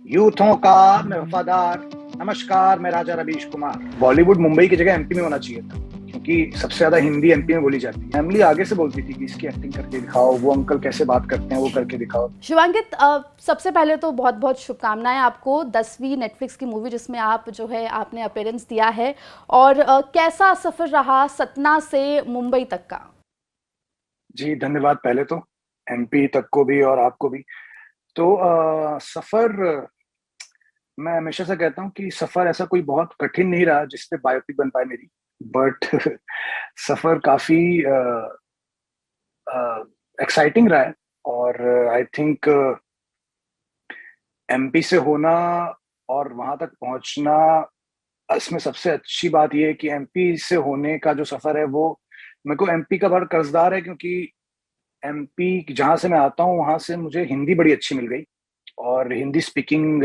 यूथों का मैं वफादार। नमस्कार, मैं राजा रवीश कुमार। बॉलीवुड मुंबई की जगह एमपी में होना चाहिए था, क्योंकि सबसे ज्यादा हिंदी एमपी में बोली जाती है। फैमिली आगे से बोलती थी कि इसकी एक्टिंग करके दिखाओ, वो अंकल कैसे बात करते हैं वो करके दिखाओ। शिवांकित, सबसे पहले तो बहुत बहुत शुभकामनाएं आपको 10वीं नेटफ्लिक्स की मूवी जिसमें आप जो है आपने अपीयरेंस दिया है। और कैसा सफ़र रहा सतना से मुंबई तक का? जी धन्यवाद। पहले तो एमपी तक को भी और आपको भी। तो सफर, मैं हमेशा से कहता हूँ कि सफर ऐसा कोई बहुत कठिन नहीं रहा जिसपे बायोपिक बन पाए मेरी। बट सफर काफी एक्साइटिंग रहा है। और आई थिंक एमपी से होना और वहां तक पहुंचना, इसमें सबसे अच्छी बात यह है कि एमपी से होने का जो सफर है वो मेरे को एमपी का बड़ा कर्जदार है, क्योंकि एमपी जहां से मैं आता हूँ वहां से मुझे हिंदी बड़ी अच्छी मिल गई और हिंदी स्पीकिंग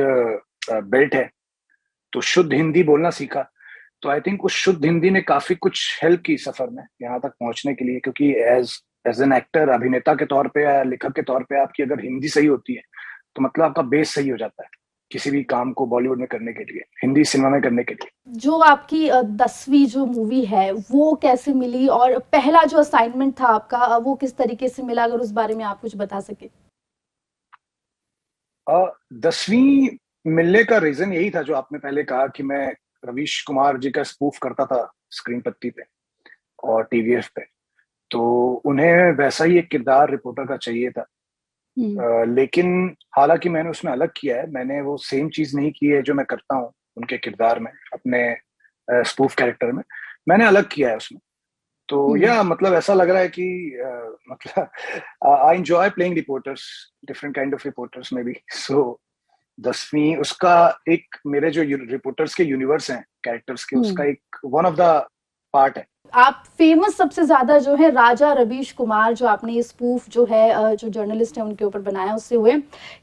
बेल्ट है, तो शुद्ध हिंदी बोलना सीखा। तो आई थिंक उस शुद्ध हिंदी ने काफी कुछ हेल्प की सफर में यहाँ तक पहुंचने के लिए, क्योंकि एज एज एन एक्टर, अभिनेता के तौर पे या लेखक के तौर पे आपकी अगर हिंदी सही होती है तो मतलब आपका बेस सही हो जाता है किसी भी काम को बॉलीवुड में करने के लिए, हिंदी सिनेमा में करने के लिए। जो आपकी 10वीं जो मूवी है वो कैसे मिली, और पहला जो असाइनमेंट था आपका वो किस तरीके से मिला, अगर उस बारे में आप कुछ बता सके। 10वीं मिलने का रीजन यही था जो आपने पहले कहा, कि मैं रवीश कुमार जी का स्पूफ करता था स्क्रीन पत्ती पे और टीवीएफ पे। तो उन्हें वैसा ही एक किरदार रिपोर्टर का चाहिए था। हम्म। लेकिन हालांकि मैंने उसमें अलग किया है, मैंने वो सेम चीज नहीं की है जो मैं करता हूँ उनके किरदार में, अपने स्पूफ कैरेक्टर में। मैंने अलग किया है उसमें। तो हम्म। या मतलब ऐसा लग रहा है कि मतलब I enjoy playing reporters, different kind of reporters में भी। सो 10वीं उसका एक, मेरे जो रिपोर्टर्स के यूनिवर्स हैं कैरेक्टर्स के, उसका हम्म। एक वन ऑफ द पार्ट है। आप फेमस सबसे ज्यादा जो है राजा रवीश कुमार, जो आपने ये स्पूफ जो है जो जर्नलिस्ट है उनके ऊपर बनाया, उससे हुए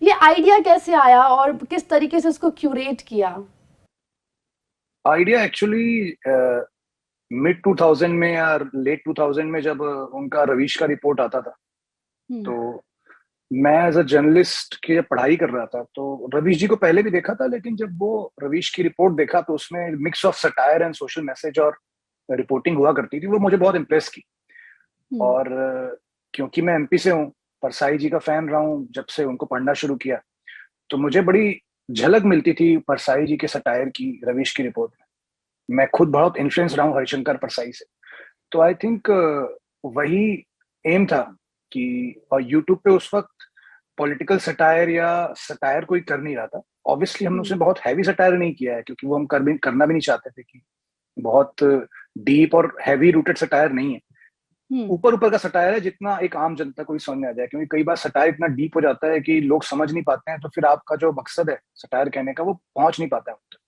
ये आइडिया कैसे आया और किस तरीके से इसको क्यूरेट किया? आइडिया एक्चुअली मिड 2000 में या लेट 2000 में, जब उनका रवीश का रिपोर्ट आता था, हम्म। तो मैं एज अ जर्नलिस्ट की जब पढ़ाई कर रहा था तो रवीश जी को पहले भी देखा था, लेकिन जब वो रवीश की रिपोर्ट देखा तो उसमें mix of satire and social message और रिपोर्टिंग हुआ करती थी, वो मुझे बहुत इम्प्रेस की। हम्म। और क्योंकि मैं एमपी से हूँ, परसाई जी का फैन रहा हूँ जब से उनको पढ़ना शुरू किया, तो मुझे बड़ी झलक मिलती थी परसाई जी के सटायर की रवीश की रिपोर्ट में। मैं खुद बहुत इन्फ्लुएंस रहा हूँ हरिशंकर परसाई से। तो आई थिंक वही एम था कि, और यूट्यूब पे उस वक्त पॉलिटिकल सटायर या सटायर कोई कर नहीं रहा था। ऑब्वियसली हमने हम्म। उसमें बहुत हैवी सटायर नहीं किया है, क्योंकि वो हम करना भी नहीं चाहते थे कि बहुत डीप और हैवी रूटेड सटायर नहीं है। हम्म। ऊपर ऊपर का सटायर है, जितना एक आम जनता को भी समझ में आ जाए, क्योंकि कई बार सटायर इतना डीप हो जाता है कि लोग समझ नहीं पाते हैं, तो फिर आपका जो मकसद है सटायर कहने का वो पहुंच नहीं पाता है उन तक।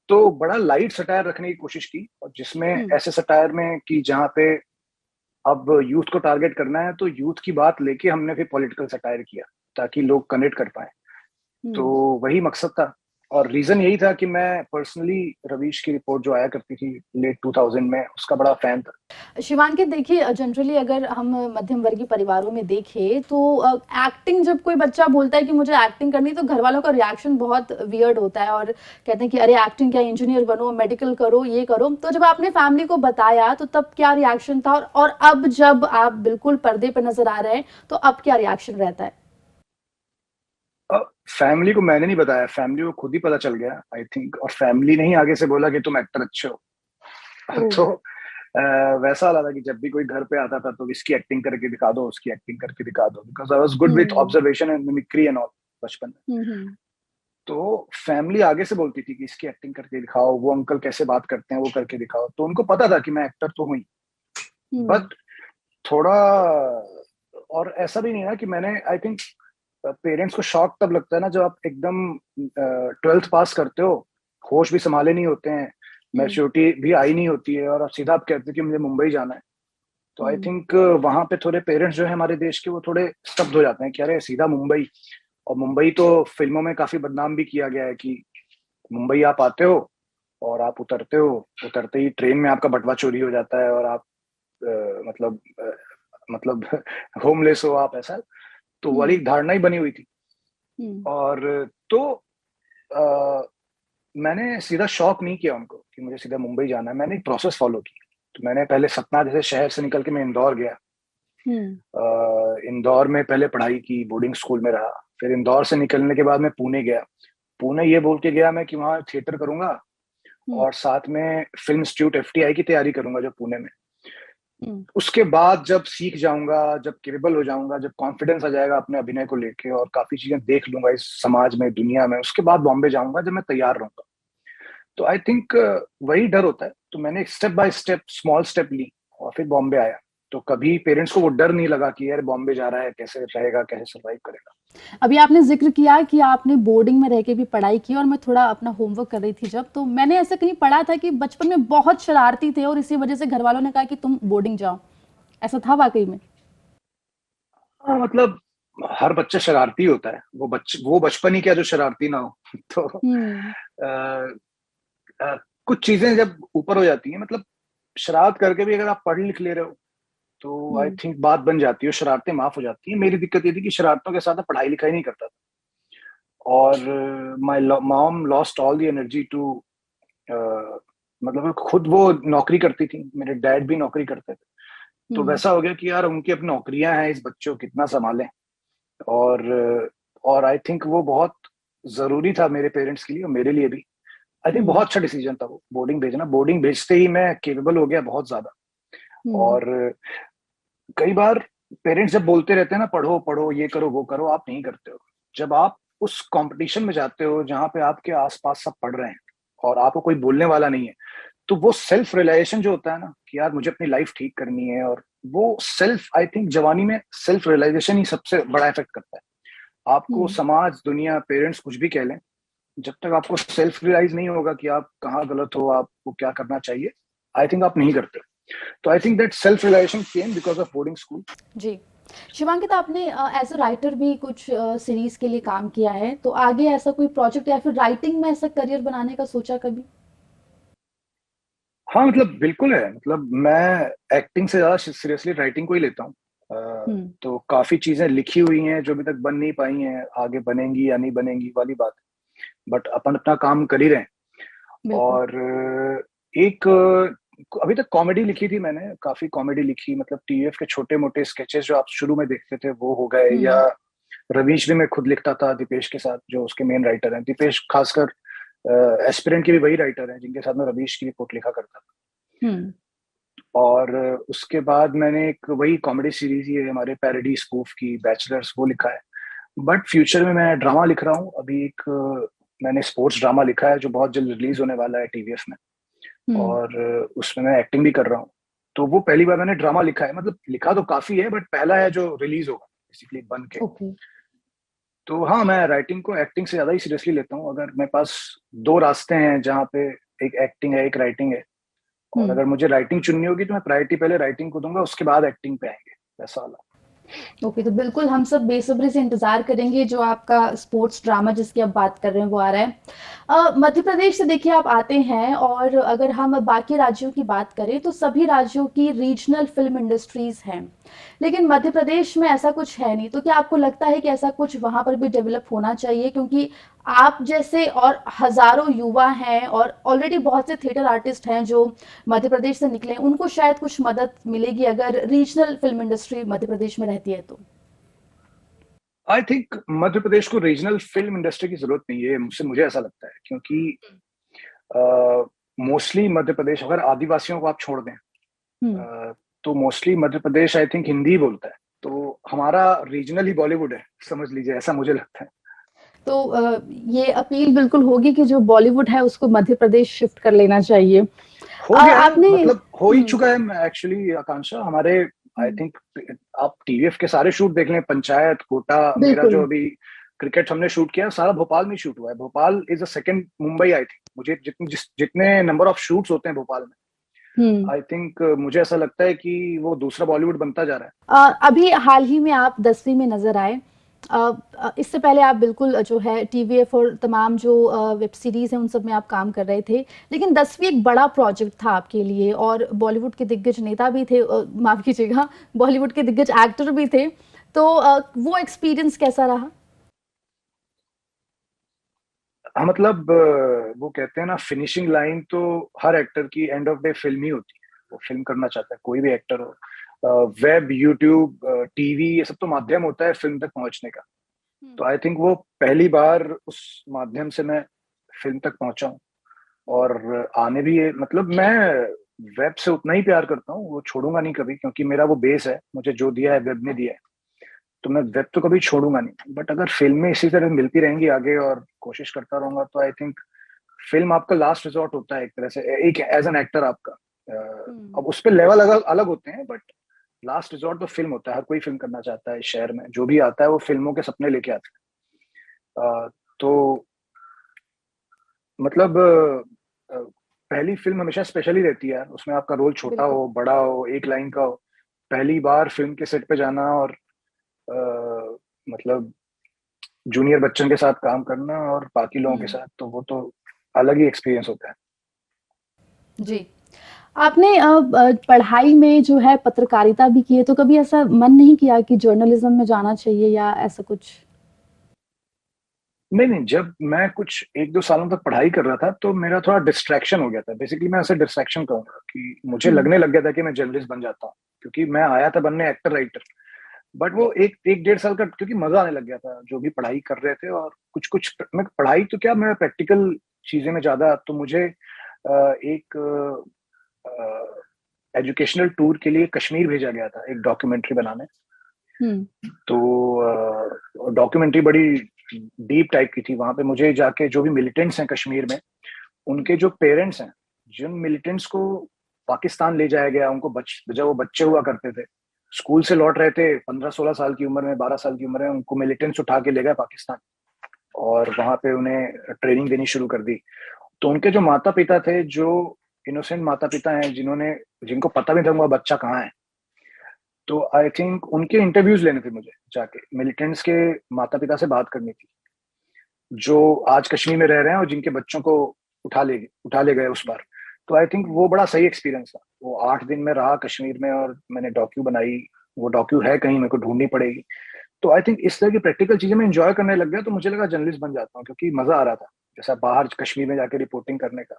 तो बड़ा लाइट सटायर रखने की कोशिश की, और जिसमें हम्म। ऐसे सटायर में कि जहाँ पे अब यूथ को टारगेट करना है तो यूथ की बात लेके हमने फिर पॉलिटिकल सटायर किया, ताकि लोग कनेक्ट कर पाए। तो हम्म। वही मकसद था। और रीजन यही था कि मैं पर्सनली रवीश की रिपोर्ट जो आया करती थी लेट 2000 में, उसका बड़ा फैन था। शिवांकित, देखिए जनरली अगर हम मध्यम वर्गीय परिवारों में देखें तो एक्टिंग, जब कोई बच्चा बोलता है कि मुझे एक्टिंग करनी, तो घर वालों का रिएक्शन बहुत वियर्ड होता है और कहते हैं कि अरे एक्टिंग क्या, इंजीनियर बनो, मेडिकल करो, ये करो। तो जब आपने फैमिली को बताया तो तब क्या रिएक्शन था, और अब जब आप बिल्कुल पर्दे पर नजर आ रहे हैं तो अब क्या रिएक्शन रहता है? फैमिली को मैंने नहीं बताया, फैमिली को खुद ही पता चल गया आई थिंक, और फैमिली ने ही आगे से बोला कि तुम एक्टर अच्छे हो। ओह। तो वैसा वाला था कि जब भी कोई घर पे आता था तो इसकी एक्टिंग करके दिखा दो, उसकी एक्टिंग करके दिखा दो, because I was good with hmm. Observation and mimicry and all बचपन में। हम्म। तो फैमिली आगे से बोलती थी कि इसकी एक्टिंग करके दिखाओ, वो अंकल कैसे बात करते हैं वो करके दिखाओ। तो उनको पता था कि मैं एक्टर तो हुई, हम्म। बट थोड़ा, और ऐसा भी नहीं है कि मैंने, आई थिंक पेरेंट्स को शॉक तब लगता है ना जब आप एकदम 12th पास करते हो, होश भी संभाले नहीं होते हैं, हम्म। मैच्योरिटी भी आई नहीं होती है, और आप सीधा आप कहते हो कि मुझे मुंबई जाना है। तो आई हम्म। थिंक वहां पे थोड़े पेरेंट्स जो है हमारे देश के, वो थोड़े स्तब्ध हो जाते हैं कि अरे सीधा मुंबई। और मुंबई तो फिल्मों में काफी बदनाम भी किया गया है कि मुंबई आप आते हो और आप उतरते हो, उतरते ही ट्रेन में आपका बटवा चोरी हो जाता है और आप मतलब होमलेस हो आप, ऐसा। तो वाली हम्म। एक धारणा ही बनी हुई थी। हम्म। और तो अ, मैंने सीधा शौक नहीं किया उनको कि मुझे सीधा मुंबई जाना है, मैंने एक प्रोसेस फॉलो की। तो मैंने पहले सतना जैसे शहर से निकल के मैं इंदौर गया। हम्म। इंदौर में पहले पढ़ाई की, बोर्डिंग स्कूल में रहा। फिर इंदौर से निकलने के बाद मैं पुणे गया। पुणे ये बोल के गया मैं कि वहाँ थिएटर करूंगा हम्म। और साथ में फिल्म इंस्टीट्यूट एफटीआई की तैयारी करूंगा जो पुणे में। हम्म। उसके बाद जब सीख जाऊंगा, जब केपेबल हो जाऊंगा, जब कॉन्फिडेंस आ जाएगा अपने अभिनय को लेके और काफी चीजें देख लूंगा इस समाज में, दुनिया में, उसके बाद बॉम्बे जाऊंगा जब मैं तैयार रहूंगा। तो आई थिंक वही डर होता है। तो मैंने step by step small step ली और फिर बॉम्बे आया। तो कभी पेरेंट्स को वो डर नहीं लगा कि यार बॉम्बे जा रहा है, कैसे रहेगा, कैसे सरवाइव करेगा। अभी आपने जिक्र किया कि आपने बोर्डिंग में रह के भी पढ़ाई की, और मैं थोड़ा अपना होमवर्क कर रही थी जब, तो मैंने ऐसा कहीं पढ़ा था कि बचपन में बहुत शरारती थे और इसी वजह से घर वालों ने कहा कि तुम बोर्डिंग जाओ। ऐसा था वाकई में? हाँ मतलब हर बच्चा शरारती होता है। वो बचपन ही क्या जो शरारती ना हो। तो हम्म। अ, कुछ चीजें जब ऊपर हो जाती हैं, मतलब शरारत करके भी अगर आप पढ़ लिख ले रहे हो तो आई हम्म। थिंक बात बन जाती है, शरारतें माफ हो जाती हैं। मेरी दिक्कत ये थी कि शरारतों के साथ मैं पढ़ाई लिखाई नहीं करता था। और my mom lost all the energy to, मतलब खुद वो नौकरी करती थी, मेरे डैड भी नौकरी करते थे। तो हम्म। वैसा हो गया कि यार उनकी अपनी नौकरियां हैं, इस बच्चों को कितना संभालें। और और आई थिंक वो बहुत जरूरी था मेरे पेरेंट्स के लिए और मेरे लिए भी। आई थिंक हम्म। बहुत अच्छा डिसीजन था वो बोर्डिंग भेजना। बोर्डिंग भेजते ही मैं केपेबल हो गया बहुत ज्यादा। हम्म। और कई बार पेरेंट्स जब बोलते रहते हैं ना पढ़ो पढ़ो, ये करो वो करो, आप नहीं करते हो। जब आप उस कंपटीशन में जाते हो जहां पे आपके आसपास सब पढ़ रहे हैं और आपको कोई बोलने वाला नहीं है, तो वो सेल्फ रियलाइजेशन जो होता है ना कि यार मुझे अपनी लाइफ ठीक करनी है, और वो सेल्फ, आई थिंक जवानी में सेल्फ रियलाइजेशन ही सबसे बड़ा इफेक्ट करता है। आपको हम्म। समाज, दुनिया, पेरेंट्स कुछ भी कह लें, जब तक आपको सेल्फ रियलाइज नहीं होगा कि आप कहाँ गलत हो, आपको क्या करना चाहिए, आई थिंक आप नहीं करते। तो I think that self realization came because of boarding school. जी। शिवांकित, आपने एज अ राइटर भी कुछ सीरीज के लिए काम किया है, तो आगे ऐसा कोई प्रोजेक्ट या फिर राइटिंग में ऐसा करियर बनाने का सोचा कभी? हाँ मतलब बिल्कुल है। मतलब मैं एक्टिंग से ज्यादा सीरियसली राइटिंग को ही लेता हूँ। हम्म। तो काफी चीजें लिखी हुई हैं जो अभी तक बन नहीं पाई हैं, आगे बनेंगी या नहीं बनेंगी वाली बात। बट अपन अपना काम कर ही रहे हैं। बिल्कुल। और एक अभी तक कॉमेडी लिखी थी मैंने, काफी कॉमेडी लिखी। मतलब टीवीएफ के छोटे मोटे स्केचेस जो आप शुरू में देखते थे वो हो गए, या हम्म। रवीश भी मैं खुद लिखता था दीपेश के साथ, जो उसके मेन राइटर हैं। दीपेश खासकर एस्पिरेंट के भी वही राइटर हैं जिनके साथ मैं रवीश की रिपोर्ट लिखा करता था। हम्म। और उसके बाद मैंने एक वही कॉमेडी सीरीज ही है हमारे पैरोडी स्पूफ की, बैचलर्स, वो लिखा है। बट फ्यूचर में मैं ड्रामा लिख रहा हूँ अभी। एक मैंने स्पोर्ट्स ड्रामा लिखा है जो बहुत जल्द रिलीज होने वाला है टीवीएफ में। हम्म। और उसमें मैं एक्टिंग भी कर रहा हूँ। तो वो पहली बार मैंने ड्रामा लिखा है। मतलब लिखा तो काफी है बट पहला है जो रिलीज होगा बेसिकली बन के। ओके। तो हाँ, मैं राइटिंग को एक्टिंग से ज्यादा ही सीरियसली लेता हूँ। अगर मेरे पास दो रास्ते हैं जहाँ पे, एक एक्टिंग है एक राइटिंग है, और हम्म। अगर मुझे राइटिंग चुननी होगी तो मैं प्रायोरिटी पहले राइटिंग को दूंगा, उसके बाद एक्टिंग पे आएंगे, वैसा वाला। ओके, तो बिल्कुल हम सब बेसब्री से इंतजार करेंगे जो आपका स्पोर्ट्स ड्रामा जिसकी आप बात कर रहे हैं वो आ रहा है। मध्य प्रदेश से देखिए आप आते हैं, और अगर हम बाकी राज्यों की बात करें तो सभी राज्यों की रीजनल फिल्म इंडस्ट्रीज हैं, लेकिन मध्य प्रदेश में ऐसा कुछ है नहीं। तो क्या आपको लगता है कि ऐसा कुछ वहां पर भी डेवलप होना चाहिए? क्योंकि आप जैसे और हजारों युवा हैं और ऑलरेडी बहुत से थिएटर आर्टिस्ट हैं जो मध्य प्रदेश से निकले हैं, उनको शायद कुछ मदद मिलेगी अगर regional film industry Madhya Pradesh में रहती है तो। आई थिंक मध्य प्रदेश को रीजनल फिल्म इंडस्ट्री की जरूरत नहीं है, मुझे ऐसा लगता है। क्योंकि मोस्टली मध्य प्रदेश, अगर आदिवासियों को आप छोड़ दें, हम्म। तो mostly Madhya Pradesh I think Hindi ही बोलता है। तो हमारा रीजनल ही बॉलीवुड है, समझ लीजिए, ऐसा मुझे लगता है। तो ये अपील बिल्कुल होगी कि जो बॉलीवुड है उसको मध्य प्रदेश शिफ्ट कर लेना चाहिए। हो गया है, आपने मतलब हो ही चुका है एक्चुअली आकांक्षा। हमारे आई हम्म, थिंक आप टीवीएफ के सारे शूट देख लें, पंचायत, कोटा, मेरा बिल्कुल। जो अभी क्रिकेट हमने शूट किया सारा भोपाल में शूट हुआ है। Bhopal is a second Mumbai I think. मुझे जितने नंबर ऑफ शूट्स होते हैं भोपाल में, हम्म। आई थिंक मुझे ऐसा लगता है कि वो दूसरा बॉलीवुड बनता जा रहा है। अभी हाल ही में आप 10वीं में नजर आए। इससे पहले आप बिल्कुल जो है टीवीएफ और तमाम जो वेब सीरीज हैं उन सब में आप काम कर रहे थे, लेकिन 10वीं एक बड़ा प्रोजेक्ट था आपके लिए, और बॉलीवुड के दिग्गज नेता भी थे, माफ कीजिएगा, बॉलीवुड के दिग्गज एक्टर भी थे। तो वो एक्सपीरियंस कैसा रहा? हाँ मतलब वो कहते हैं ना, फिनिशिंग लाइन तो हर एक्टर की एंड ऑफ डे फिल्म ही होती है। वो फिल्म करना चाहता है, कोई भी एक्टर हो। वेब, यूट्यूब, टीवी, ये सब तो माध्यम होता है फिल्म तक पहुंचने का। तो आई थिंक वो पहली बार उस माध्यम से मैं फिल्म तक पहुंचा हूँ। और आने भी है, मतलब मैं वेब से उतना ही प्यार करता हूँ, वो छोड़ूंगा नहीं कभी, क्योंकि मेरा वो बेस है, मुझे जो दिया है वेब ने दिया है। तो मैं वेब तो कभी छोड़ूंगा नहीं, बट अगर फिल्में इसी तरह मिलती रहेंगी आगे और कोशिश करता रहूंगा, तो आई थिंक फिल्म आपका लास्ट रिजॉर्ट होता है एक तरह से, एक एज एन एक्टर आपका। अब उस पर लेवल अलग अलग होते हैं, बट लास्ट रिजॉर्ट तो फिल्म होता है। हर कोई फिल्म करना चाहता है इस शहर में, जो भी आता है वो फिल्मों के सपने लेके आता है। तो मतलब पहली फिल्म हमेशा स्पेशल ही रहती है यार, उसमें आपका रोल छोटा बिल्कुल। हो बड़ा हो, एक लाइन का हो। पहली बार फिल्म के सेट पे जाना और मतलब जूनियर बच्चन के साथ काम करना और बाकी लोगों के हम्म। साथ, तो वो तो अलग ही एक्सपीरियंस होता है। जी। आपने पढ़ाई में जो है पत्रकारिता भी की है, तो कभी ऐसा मन नहीं किया कि जर्नलिज्म में जाना चाहिए या ऐसा कुछ? नहीं नहीं, जब मैं कुछ एक दो सालों तक पढ़ाई कर रहा था तो मेरा थोड़ा डिस्ट्रैक्शन हो गया था। बेसिकली मैं ऐसे डिस्ट्रैक्शन कहूंगा कि मुझे हम्म। लगने लग गया था कि मैं जर्नलिस्ट बन जाता हूँ, क्योंकि मैं आया था बनने एक्टर राइटर। बट वो एक एक डेढ़ साल का, क्योंकि मजा आने लग गया था जो भी पढ़ाई कर रहे थे। और कुछ कुछ मैं पढ़ाई तो क्या, मैं प्रैक्टिकल चीजें में ज्यादा, तो मुझे एक एजुकेशनल टूर के लिए कश्मीर भेजा गया था एक डॉक्यूमेंट्री बनाने। हम्म। तो डॉक्यूमेंट्री बड़ी डीप टाइप की थी। वहां पे मुझे जाके जो भी मिलिटेंट्स हैं कश्मीर में, उनके जो पेरेंट्स हैं, जिन मिलिटेंट्स को पाकिस्तान ले जाया गया, उनको जब वो बच्चे हुआ करते थे, स्कूल से लौट रहे थे 15-16 साल की उम्र में, 12 साल की उम्र में, उनको मिलिटेंट्स उठा के ले गए पाकिस्तान। और वहां पे उन्हें ट्रेनिंग देनी शुरू कर दी। तो उनके जो माता पिता थे, जो इनोसेंट माता पिता हैं, जिनको पता भी था उनका बच्चा कहाँ है, तो आई थिंक उनके इंटरव्यूज लेने थे मुझे, जाके मिलिटेंट्स के माता पिता से बात करनी थी, जो आज कश्मीर में रह रहे हैं और जिनके बच्चों को उठा ले गए उस बार। तो आई थिंक वो बड़ा सही एक्सपीरियंस था। वो 8 दिन में रहा कश्मीर में और मैंने डॉक्यू बनाई। वो डॉक्यू है कहीं, मेरे को ढूंढनी पड़ेगी। तो आई थिंक इस तरह की प्रैक्टिकल चीजें मैं इंजॉय करने लग गया, तो मुझे लगा जर्नलिस्ट बन जाता हूँ, क्योंकि मजा आ रहा था जैसा बाहर कश्मीर में जाके रिपोर्टिंग करने का।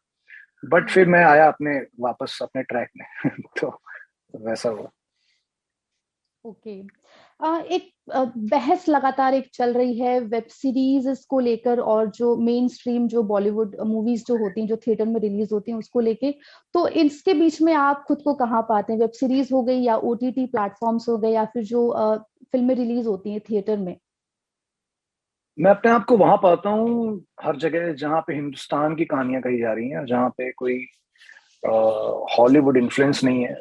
बट फिर मैं आया अपने वापस अपने ट्रैक में तो वैसा हुआ। ओके। एक बहस लगातार एक चल रही है वेब सीरीज को लेकर, और जो मेन स्ट्रीम जो बॉलीवुड मूवीज जो होती हैं जो थिएटर में रिलीज होती हैं उसको लेके। तो इसके बीच में आप खुद को कहाँ पाते हैं? वेब सीरीज हो गई या ओटीटी प्लेटफॉर्म्स हो गए, या फिर जो फिल्में रिलीज होती हैं थिएटर में? मैं अपने आप को वहां पाता हूँ हर जगह जहाँ पे हिंदुस्तान की कहानियां कही जा रही हैं, जहाँ पे कोई हॉलीवुड इन्फ्लुएंस नहीं है,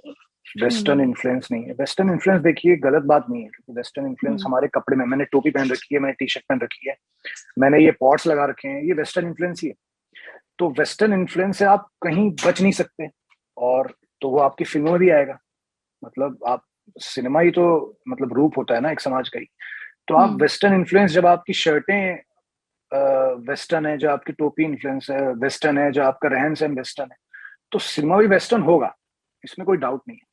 वेस्टर्न हम्म। इन्फ्लुएंस नहीं है। वेस्टर्न इन्फ्लुएंस देखिए गलत बात नहीं है, क्योंकि वेस्टर्न इन्फ्लुएंस हम्म। हमारे कपड़े में, मैंने टोपी पहन रखी है, मैंने टी शर्ट पहन रखी है, मैंने ये पॉट्स लगा रखे हैं, ये वेस्टर्न इन्फ्लुएंस ही है। तो वेस्टर्न इन्फ्लुएंस से आप कहीं बच नहीं सकते। और तो वो आपकी फिल्मों में भी आएगा। मतलब आप, सिनेमा ही तो मतलब रूप होता है ना एक समाज का ही। तो आप हम्म। वेस्टर्न इन्फ्लुएंस, जब आपकी शर्टें वेस्टर्न है, जो आपकी टोपी इन्फ्लुएंस है वेस्टर्न है, जो आपका रहन सहन वेस्टर्न है, तो सिनेमा भी वेस्टर्न होगा, इसमें कोई डाउट नहीं है।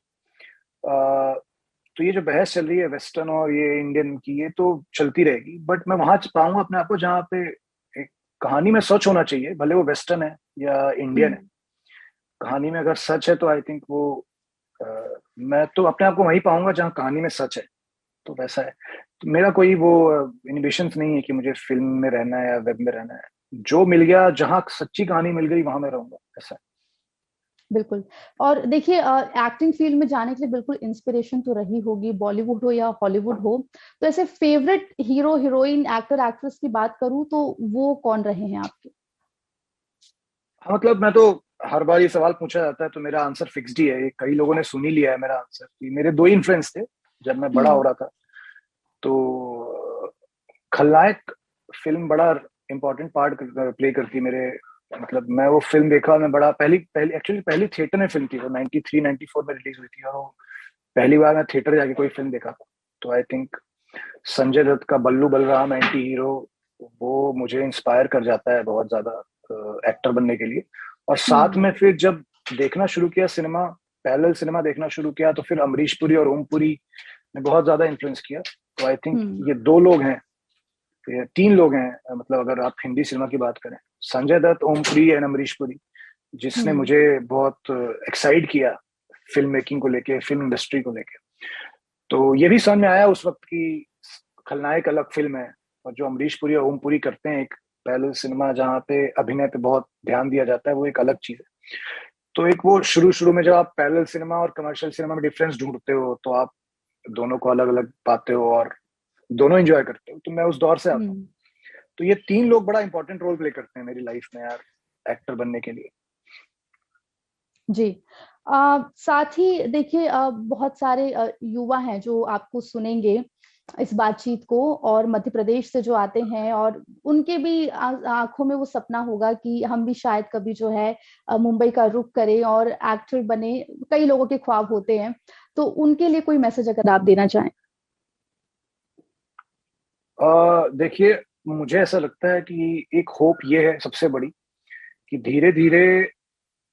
तो ये जो बहस चल रही है वेस्टर्न और ये इंडियन की, ये तो चलती रहेगी। बट मैं वहां पाऊंगा अपने आप को जहाँ पे एक कहानी में सच होना चाहिए, भले वो वेस्टर्न है या इंडियन है। हम्म। कहानी में अगर सच है तो आई थिंक वो अ, मैं तो अपने आप को वहीं पाऊंगा जहाँ कहानी में सच है। तो वैसा है। तो मेरा कोई वो इनिबिशंस नहीं है कि मुझे फिल्म में रहना है या वेब में रहना है। जो मिल गया, जहाँ सच्ची कहानी मिल गई वहां मैं रहूंगा, ऐसा है। बिल्कुल। और देखिए, एक्टिंग फील्ड में जाने के लिए बिल्कुल इंस्पिरेशन तो रही होगी, बॉलीवुड हो या हॉलीवुड हो। तो ऐसे favourite hero heroine actor actress की बात करूं तो वो कौन रहे हैं आपके? हाँ मतलब मैं तो, हर बार ये सवाल पूछा जाता है तो मेरा आंसर फिक्स्ड ही है। ये कई लोगों ने सुन ही लिया है मेरा आंसर, कि मेरे दो ही इन्फ्लुएंस थे जब मैं बड़ा हो हम्म। रहा था। तो खलनायक फिल्म बड़ा इम्पोर्टेंट पार्ट प्ले करती मेरे, मतलब मैं वो फिल्म देखा, मैं बड़ा पहली पहली एक्चुअली पहली थिएटर में फिल्म थी वो 93 94 में रिलीज हुई थी, और वो पहली बार मैं थिएटर जाके कोई फिल्म देखा था। तो आई थिंक संजय दत्त का बल्लू बलराम एंटी हीरो, वो मुझे इंस्पायर कर जाता है बहुत ज्यादा एक्टर बनने के लिए। और साथ हम्म। में फिर जब देखना शुरू किया सिनेमा, पैरेलल सिनेमा देखना शुरू किया, तो फिर अमरीश पुरी और ओम पुरी ने बहुत ज्यादा इन्फ्लुएंस किया। तो आई थिंक हम्म। ये दो लोग हैं ये 3 लोग हैं, मतलब अगर आप हिंदी सिनेमा की बात करें, संजय दत्त, ओम पुरी एंड अमरीश पुरी, जिसने मुझे बहुत एक्साइट किया फिल्म मेकिंग को लेके, फिल्म इंडस्ट्री को लेके। तो ये भी समझ में आया उस वक्त की खलनायक अलग फिल्म है, और जो अमरीश पुरी और ओम पुरी करते हैं एक पैरेलल सिनेमा जहाँ पे अभिनय पे बहुत ध्यान दिया जाता है, वो एक अलग चीज है। तो एक वो शुरू शुरू में जब आप पैरेलल सिनेमा और कमर्शियल सिनेमा में डिफरेंस ढूंढते हो, तो आप दोनों को अलग अलग पाते हो और दोनों एंजॉय करते हो। तो मैं उस दौर से आता हूँ। तो ये 3 लोग बड़ा इंपॉर्टेंट रोल प्ले करते हैं मेरी लाइफ में यार, एक्टर बनने के लिए। जी। साथ ही देखिए, बहुत सारे युवा हैं जो आपको सुनेंगे इस बातचीत को, और मध्य प्रदेश से जो आते हैं, और उनके भी आंखों में वो सपना होगा कि हम भी शायद कभी जो है मुंबई का रुख करें और एक्टर बने। कई लोगों के ख्वाब होते हैं, तो उनके लिए कोई मैसेज अगर आप देना चाहें। देखिए, मुझे ऐसा लगता है कि एक होप ये है सबसे बड़ी, कि धीरे धीरे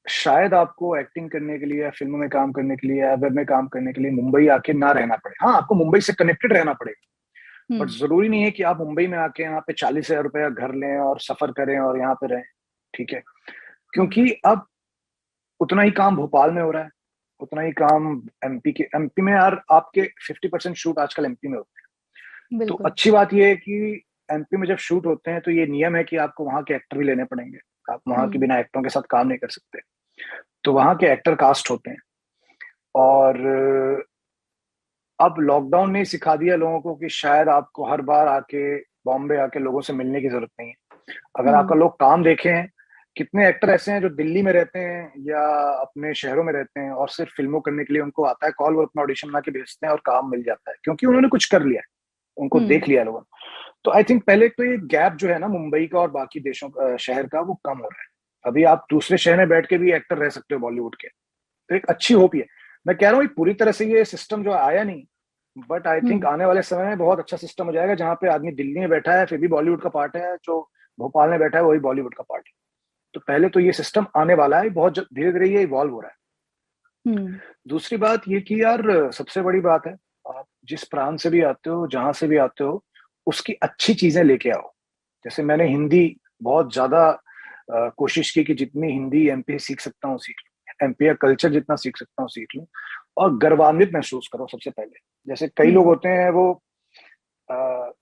शायद आपको एक्टिंग करने के लिए या फिल्मों में काम करने के लिए या वेब में काम करने के लिए मुंबई आके ना रहना पड़े। हाँ, आपको मुंबई से कनेक्टेड रहना पड़ेगा, बट जरूरी नहीं है कि आप मुंबई में आके यहाँ पे 40,000 रुपया घर लें और सफर करें और यहाँ पे रहें। ठीक है, क्योंकि अब उतना ही काम भोपाल में हो रहा है, उतना ही काम एमपी में यार आपके 50% शूट आजकल एमपी में होते हैं। तो अच्छी बात यह है कि एमपी में जब शूट होते हैं तो ये नियम है कि आपको वहां के एक्टर भी लेने पड़ेंगे, आप वहां के बिना एक्टरों के साथ काम नहीं कर सकते। तो वहां के एक्टर कास्ट होते हैं। और अब लॉकडाउन ने सिखा दिया लोगों को कि शायद आपको हर बार आके बॉम्बे आके लोगों से मिलने की जरूरत नहीं है। अगर आपका लोग काम देखे हैं, कितने एक्टर ऐसे हैं जो दिल्ली में रहते हैं या अपने शहरों में रहते हैं और सिर्फ फिल्मों करने के लिए उनको आता है कॉल, वो अपना ऑडिशन बना के भेजते हैं और काम मिल जाता है, क्योंकि उन्होंने कुछ कर लिया है, उनको देख लिया लोगों ने। तो आई थिंक पहले तो ये गैप जो है ना मुंबई का और बाकी देशों का, शहर का, वो कम हो रहा है। अभी आप दूसरे शहर में बैठ के भी एक्टर रह सकते हो बॉलीवुड के। तो एक अच्छी होप है। मैं कह रहा हूँ पूरी तरह से ये सिस्टम जो आया नहीं, बट आई थिंक आने वाले समय में बहुत अच्छा सिस्टम हो जाएगा, जहाँ पे आदमी दिल्ली में बैठा है फिर भी बॉलीवुड का पार्ट है, जो भोपाल में बैठा है वही बॉलीवुड का पार्ट है। तो पहले तो ये सिस्टम आने वाला है, बहुत धीरे धीरे ये इवॉल्व हो रहा है। दूसरी बात ये कि यार सबसे बड़ी बात है, आप जिस प्रांत से भी आते हो, जहां से भी आते हो, उसकी अच्छी चीजें लेके आओ। जैसे मैंने हिंदी बहुत ज्यादा कोशिश की कि जितनी हिंदी एमपी सीख सकता हूँ सीख लूँ, एमपी का कल्चर जितना सीख सकता हूँ सीख लूँ, और गर्वान्वित महसूस करो सबसे पहले। जैसे कई लोग होते हैं वो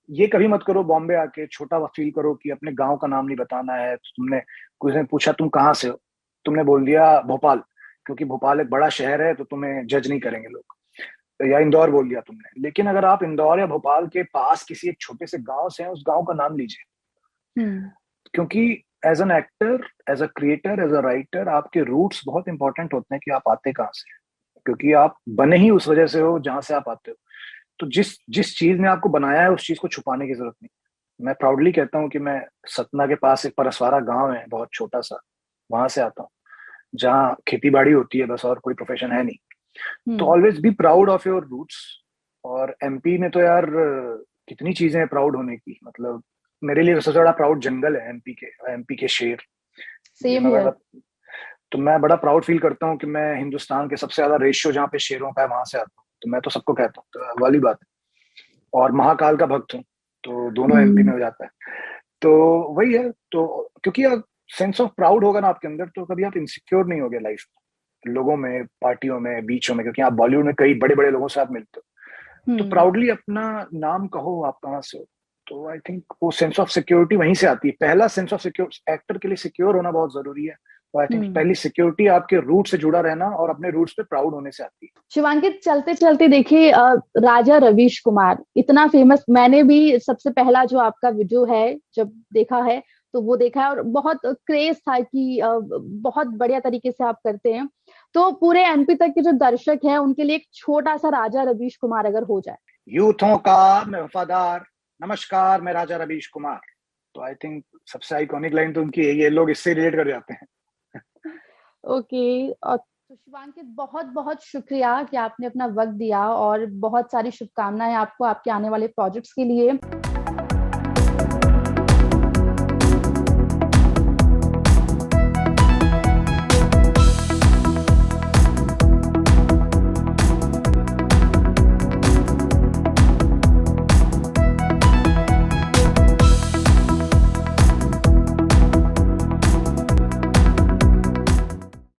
ये कभी मत करो बॉम्बे आके छोटा फील करो कि अपने गांव का नाम नहीं बताना है। तो तुमने किसी ने पूछा तुम कहाँ से हो, तुमने बोल दिया भोपाल, क्योंकि भोपाल एक बड़ा शहर है तो तुम्हें जज नहीं करेंगे लोग। या इंदौर बोल दिया तुमने, लेकिन अगर आप इंदौर या भोपाल के पास किसी एक छोटे से गांव से हैं, उस गांव का नाम लीजिए। क्योंकि as an actor, as a creator, as a writer, आपके रूट्स बहुत इंपॉर्टेंट होते हैं कि आप आते कहाँ से, क्योंकि आप बने ही उस वजह से हो जहां से आप आते हो। तो जिस जिस चीज ने आपको बनाया है उस चीज को छुपाने की जरूरत नहीं। मैं प्राउडली कहता हूँ कि मैं सतना के पास एक परसवारा गांव है बहुत छोटा सा, वहां से आता हूँ, जहाँ खेती बाड़ी होती है बस, और कोई प्रोफेशन है नहीं। तो always be proud of your roots. और एमपी में तो यार कितनी चीजें हैं प्राउड होने की। मतलब मेरे लिए सबसे बड़ा प्राउड जंगल है एमपी के शेर। Same here. तो मैं बड़ा प्राउड फील करता हूँ कि मैं हिंदुस्तान के सबसे ज्यादा रेशियो जहाँ पे शेरों का है वहां से आता हूँ। तो मैं तो सबको कहता हूँ, तो वाली बात है। और महाकाल का भक्त हूँ, तो दोनों एमपी में हो जाता है। तो वही है। तो क्योंकि सेंस ऑफ प्राउड होगा ना आपके अंदर, तो कभी आप इनसिक्योर नहीं होगे लाइफ में, लोगों में, पार्टियों में, बीचों में, क्योंकि आप बॉलीवुड में कई बड़े बड़े लोगों से आप मिलते हो। तो प्राउडली अपना नाम कहो आप कहाँ से हो। तो आई थिंक वो सेंस ऑफ सिक्योरिटी वहीं से आती है। पहला सेंस ऑफ सिक्योर, एक्टर के लिए सिक्योर होना बहुत जरूरी है। तो आई थिंक पहली सिक्योरिटी आपके रूट से जुड़ा रहना और अपने रूट्स पे प्राउड होने से आती है। शिवांकित, चलते चलते देखिए, राजा रवीश कुमार इतना फेमस, मैंने भी सबसे पहला जो आपका वीडियो है जब देखा है तो वो देखा है, और बहुत क्रेज था कि बहुत बढ़िया तरीके से आप करते हैं। तो पूरे एमपी तक के जो दर्शक हैं उनके लिए एक छोटा सा राजा रवीश कुमार अगर हो जाए। यूथों का मैं वफादार, नमस्कार मैं राजा रवीश कुमार। तो आई थिंक सबसे आइकॉनिक लाइन तो उनकी है, ये लोग इससे रिलेट कर जाते हैं। ओके। और तो शिवांकित, बहुत बहुत शुक्रिया कि आपने अपना वक्त दिया, और बहुत सारी शुभकामनाएं आपको आपके आने वाले प्रोजेक्ट्स के लिए।